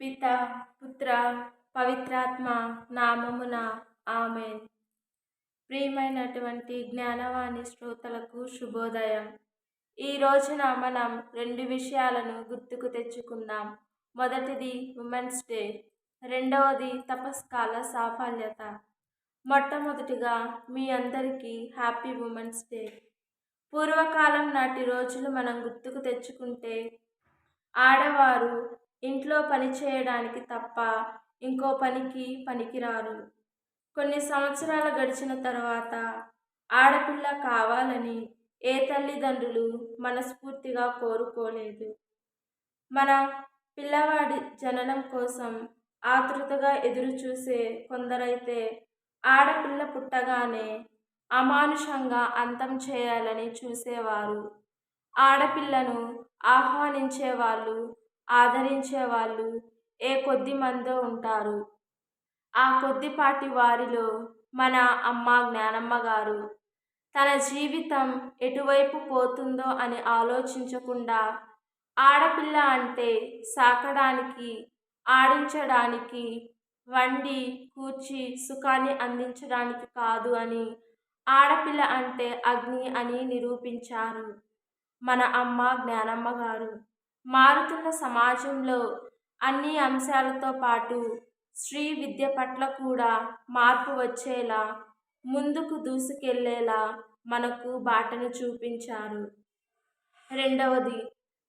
పిత పుత్ర పవిత్రాత్మ నామమున ఆమేన్. ప్రియమైనటువంటి జ్ఞానవాణి శ్రోతలకు శుభోదయం. ఈ రోజున మనం 2 విషయాలను గుర్తుకు తెచ్చుకుందాం. మొదటిది ఉమెన్స్ డే, రెండవది తపస్కాల సాఫల్యత. మొట్టమొదటిగా మీ అందరికీ హ్యాపీ ఉమెన్స్ డే. పూర్వకాలం నాటి రోజులు మనం గుర్తుకు తెచ్చుకుంటే ఆడవారు ఇంట్లో పని చేయడానికి తప్ప ఇంకో పనికి పనికిరారు. కొన్ని సంవత్సరాలు గడిచిన తర్వాత ఆడపిల్ల కావాలని ఏ తల్లిదండ్రులు మనస్ఫూర్తిగా కోరుకోలేదు. మన పిల్లవాడి జననం కోసం ఆతృతగా ఎదురుచూసే కొందరైతే ఆడపిల్ల పుట్టగానే అమానుషంగా అంతం చేయాలని చూసేవారు. ఆడపిల్లను ఆహ్వానించేవాళ్ళు, ఆదరించేవాళ్ళు ఏ కొద్ది మందో ఉంటారు. ఆ కొద్దిపాటి వారిలో మన అమ్మ జ్ఞానమ్మ గారు తన జీవితం ఎటువైపు పోతుందో అని ఆలోచించకుండా ఆడపిల్ల అంటే సాకడానికి, ఆడించడానికి, వండి కూర్చి సుఖాన్ని అందించడానికి కాదు అని, ఆడపిల్ల అంటే అగ్ని అని నిరూపించారు మన అమ్మ జ్ఞానమ్మ గారు. మారుతున్న సమాజంలో అన్ని అంశాలతో పాటు స్త్రీ విద్య పట్ల కూడా మార్పు వచ్చేలా, ముందుకు దూసుకెళ్లేలా మనకు బాటను చూపించారు. రెండవది,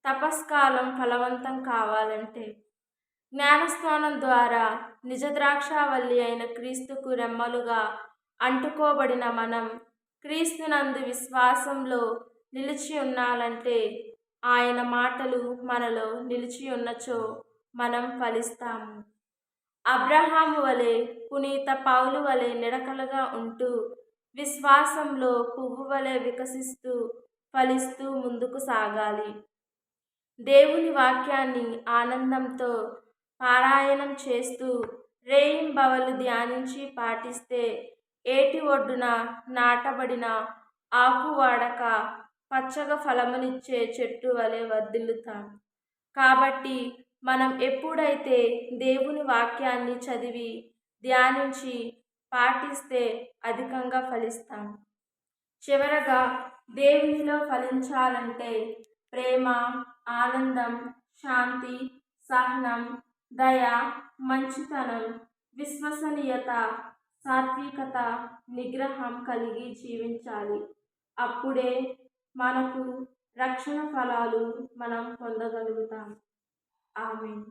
తపస్కాలం ఫలవంతం కావాలంటే జ్ఞానస్నానం ద్వారా నిజ ద్రాక్షావల్లి అయిన క్రీస్తుకు రెమ్మలుగా అంటుకోబడిన మనం క్రీస్తునందు విశ్వాసంలో నిలిచి ఉండాలంటే ఆయన మాటలు మనలో నిలిచి ఉన్నచో మనం ఫలిస్తాము. అబ్రహాము వలె, పునీత పౌలు వలె నిడకలుగా ఉంటూ విశ్వాసంలో పువ్వు వలె వికసిస్తూ ఫలిస్తూ ముందుకు సాగాలి. దేవుని వాక్యాన్ని ఆనందంతో పారాయణం చేస్తూ రేయింబవళ్ళు ధ్యానించి పాటిస్తే ఏటి ఒడ్డున నాటబడిన ఆకు వాడక పచ్చగా ఫలమునిచ్చే చెట్టు వలె వర్ధిల్లుతాం. కాబట్టి మనం ఎప్పుడైతే దేవుని వాక్యాన్ని చదివి ధ్యానించి పాటిస్తే అధికంగా ఫలిస్తాం. చివరగా, దేవునిలో ఫలించాలంటే ప్రేమ, ఆనందం, శాంతి, సహనం, దయ, మంచితనం, విశ్వసనీయత, సాత్వికత, నిగ్రహం కలిగి జీవించాలి. అప్పుడే మనకు రక్షణ ఫలాలు మనం పొందగలుగుతాం. ఆమేన్.